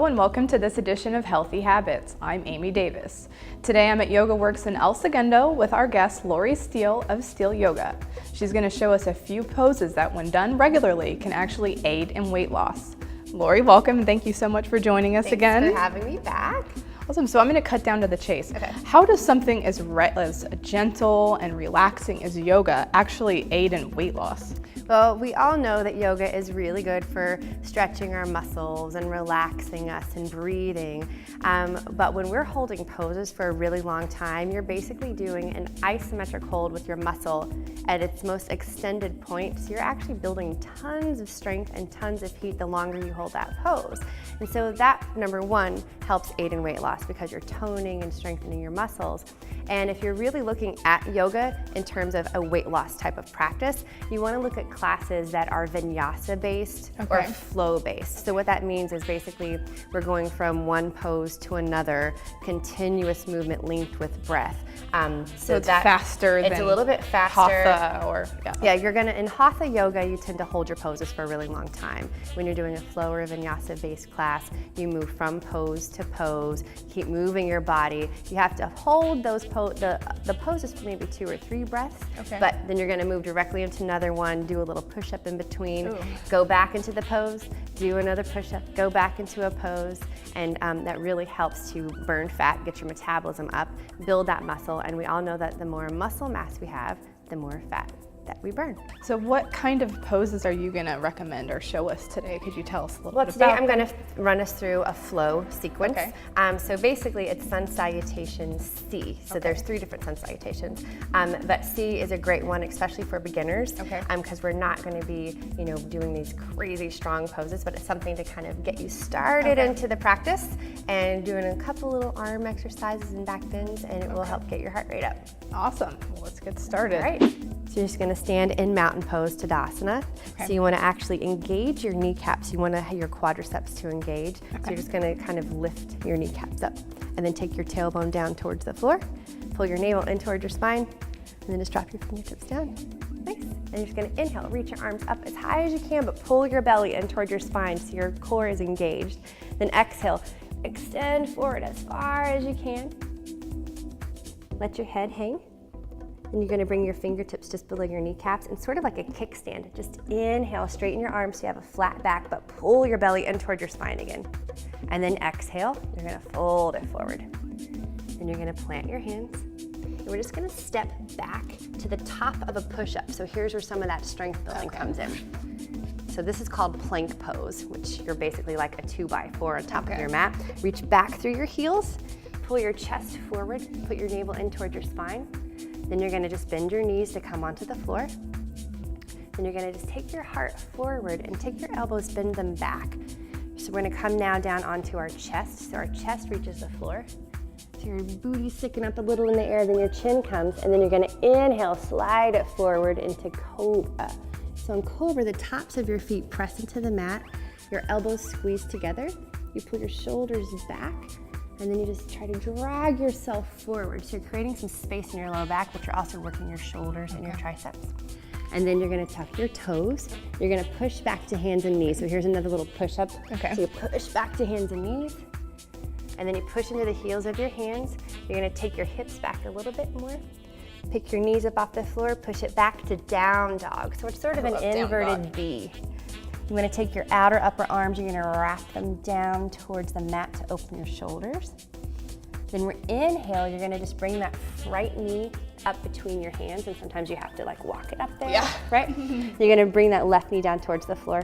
and welcome to this edition of Healthy Habits. I'm Amy Davis. Today I'm at Yoga Works in El Segundo with our guest Lori Steele of Steele Yoga. She's going to show us a few poses that when done regularly can actually aid in weight loss. Lori, welcome and thank you so much for joining us again. Thanks for having me back. Awesome, so I'm going to cut down to the chase. Okay. How does something as gentle and relaxing as yoga actually aid in weight loss? Well, we all know that yoga is really good for stretching our muscles and relaxing us and breathing. But when we're holding poses for a really long time, you're basically doing an isometric hold with your muscle at its most extended point. So you're actually building tons of strength and tons of heat the longer you hold that pose. And so that, number one, helps aid in weight loss because you're toning and strengthening your muscles. And if you're really looking at yoga in terms of a weight loss type of practice, you want to look at classes that are vinyasa based or flow based. So what that means is basically we're going from one pose to another, continuous movement linked with breath. So it's faster than it's a little bit faster. Hatha or in Hatha yoga you tend to hold your poses for a really long time. When you're doing a flow or a vinyasa based class, you move from pose to pose, keep moving your body. You have to hold those the poses for maybe 2 or 3 breaths, but then you're going to move directly into another one, do a little push-up in between, go back into the pose, do another push-up, go back into a pose, and that really helps to burn fat, get your metabolism up, build that muscle, and we all know that the more muscle mass we have, the more fat that we burn. So what kind of poses are you going to recommend or show us today? Could you tell us a little bit today about I'm going to run us through a flow sequence. So basically it's sun salutation C. So there's 3 different sun salutations. But C is a great one, especially for beginners. Because we're not going to be, doing these crazy strong poses, but it's something to kind of get you started into the practice and doing a couple little arm exercises and back bends, and it will help get your heart rate up. Awesome. Well, let's get started. All right. So you're just going to stand in mountain pose, Tadasana. So you want to actually engage your kneecaps. You want to have your quadriceps to engage. So you're just going to kind of lift your kneecaps up and then take your tailbone down towards the floor. Pull your navel in towards your spine and then just drop your fingertips down. Nice. And you're just going to inhale, reach your arms up as high as you can, but pull your belly in towards your spine so your core is engaged. Then exhale, extend forward as far as you can. Let your head hang. And you're going to bring your fingertips just below your kneecaps and sort of like a kickstand. Just inhale, straighten your arms so you have a flat back, but pull your belly in toward your spine again. And then exhale, you're going to fold it forward. And you're going to plant your hands. And we're just going to step back to the top of a push-up. So here's where some of that strength building comes in. So this is called plank pose, which you're basically like a 2x4 on top of your mat. Reach back through your heels, pull your chest forward, put your navel in toward your spine. Then you're going to just bend your knees to come onto the floor. Then you're going to just take your heart forward and take your elbows, bend them back. So we're going to come now down onto our chest. So our chest reaches the floor. So your booty's sticking up a little in the air, then your chin comes, and then you're going to inhale, slide it forward into Cobra. So in Cobra, the tops of your feet press into the mat, your elbows squeeze together, you pull your shoulders back, and then you just try to drag yourself forward. So you're creating some space in your low back, but you're also working your shoulders and your triceps. And then you're gonna tuck your toes. You're gonna push back to hands and knees. So here's another little push-up. So you push back to hands and knees, and then you push into the heels of your hands. You're gonna take your hips back a little bit more. Pick your knees up off the floor, push it back to down dog. So it's sort of an inverted V. You want to take your outer upper arms, you're going to wrap them down towards the mat to open your shoulders. Then we inhale, you're going to just bring that right knee up between your hands, and sometimes you have to like walk it up there, right? You're going to bring that left knee down towards the floor,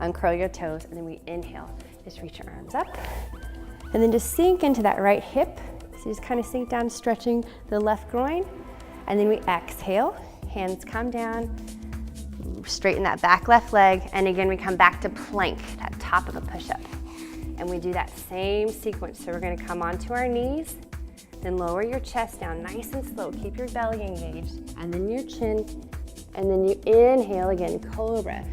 uncurl your toes, and then we inhale. Just reach your arms up, and then just sink into that right hip. So you just kind of sink down, stretching the left groin, and then we exhale, hands come down, straighten that back left leg, and again we come back to plank, that top of a push-up. And we do that same sequence. So we're gonna come onto our knees, then lower your chest down nice and slow, keep your belly engaged, and then your chin, and then you inhale again, Cobra.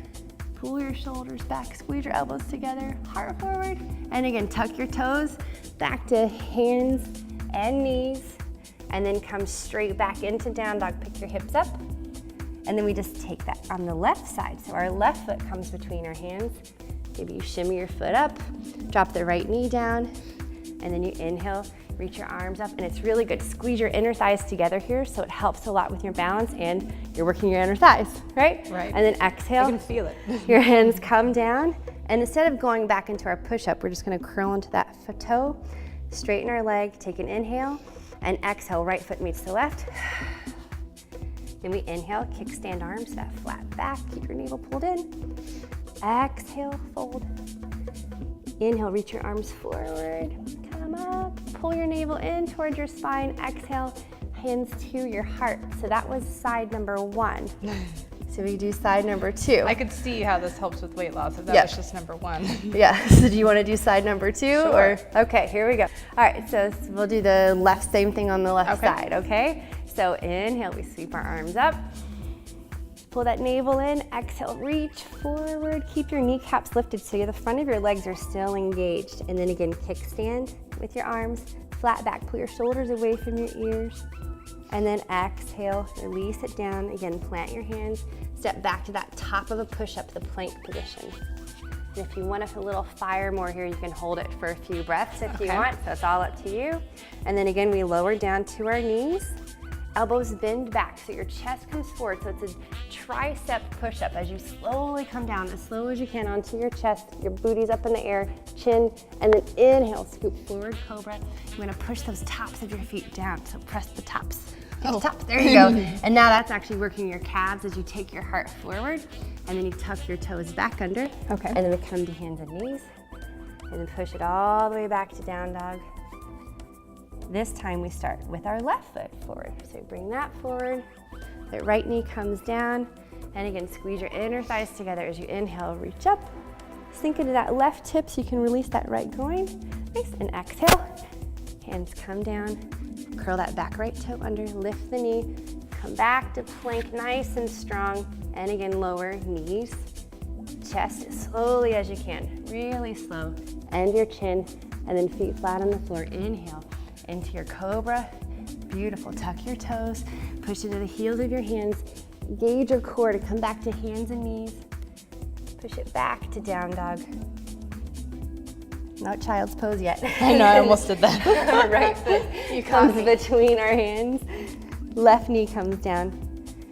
Pull your shoulders back, squeeze your elbows together, heart forward, and again, tuck your toes back to hands and knees, and then come straight back into down dog, pick your hips up. And then we just take that on the left side. So our left foot comes between our hands, Maybe you shimmy your foot up, drop the right knee down, and then you inhale, reach your arms up, and it's really good. Squeeze your inner thighs together here, so it helps a lot with your balance, and you're working your inner thighs, right? Right. And then exhale. I can feel it. Your hands come down, and instead of going back into our push-up, we're just gonna curl into that toe, straighten our leg, take an inhale, and exhale, right foot meets the left. Then we inhale, kickstand arms, that flat back, keep your navel pulled in. Exhale, fold. Inhale, reach your arms forward, come up, pull your navel in towards your spine, exhale, hands to your heart. So that was side number 1. So we do side number 2. I could see how this helps with weight loss if that was just number 1. Yeah, so do you want to do side number 2? Sure. Or, okay, here we go. All right, so we'll do the same thing on the left side, okay? So inhale, we sweep our arms up. Pull that navel in, exhale, reach forward. Keep your kneecaps lifted so the front of your legs are still engaged. And then again, kickstand with your arms, flat back, pull your shoulders away from your ears. And then exhale, release it down. Again, plant your hands, step back to that top of a push-up, the plank position. And if you want a little fire more here, you can hold it for a few breaths if you want, so it's all up to you. And then again, we lower down to our knees. Elbows bend back so your chest comes forward. So it's a tricep push-up as you slowly come down as slow as you can onto your chest. Your booty's up in the air, chin, and then inhale, scoop forward, cobra. You're gonna push those tops of your feet down. So press the tops. The tops, there you go. And now that's actually working your calves as you take your heart forward, and then you tuck your toes back under. Okay. And then we come to hands and knees, and then push it all the way back to down dog. This time we start with our left foot forward. So bring that forward, the right knee comes down, and again, squeeze your inner thighs together as you inhale, reach up, sink into that left hip so you can release that right groin. Nice, and exhale, hands come down, curl that back right toe under, lift the knee, come back to plank nice and strong, and again, lower knees, chest as slowly as you can, really slow, and your chin, and then feet flat on the floor, inhale. Into your cobra, beautiful, tuck your toes, push into the heels of your hands, engage your core to come back to hands and knees, push it back to down dog. Not child's pose yet. I know, I almost did that. Right foot comes between our hands, left knee comes down,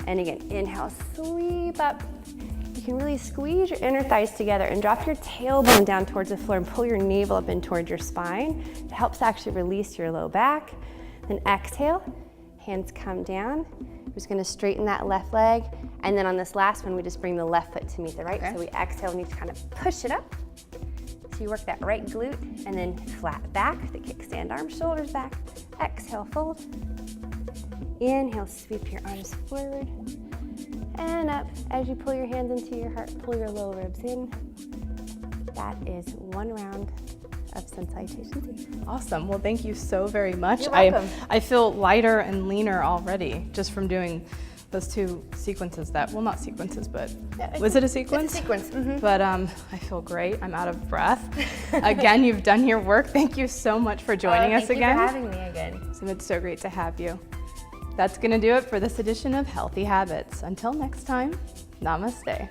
and again, inhale, sweep up. You can really squeeze your inner thighs together and drop your tailbone down towards the floor and pull your navel up in towards your spine. It helps actually release your low back. Then exhale, hands come down. We're just gonna straighten that left leg. And then on this last one, we just bring the left foot to meet the right. So we exhale and you kind of push it up. So you work that right glute and then flat back, the kickstand arms, shoulders back. Exhale, fold. Inhale, sweep your arms forward. And up. As you pull your hands into your heart, pull your low ribs in. That is 1 round of sun salutations. Awesome. Well, thank you so very much. You're welcome. I feel lighter and leaner already just from doing those 2 sequences not sequences, but was it a sequence? It's a sequence. Mm-hmm. But I feel great. I'm out of breath. Again, you've done your work. Thank you so much for joining us again. Thank you for having me again. So it's so great to have you. That's going to do it for this edition of Healthy Habits. Until next time, namaste.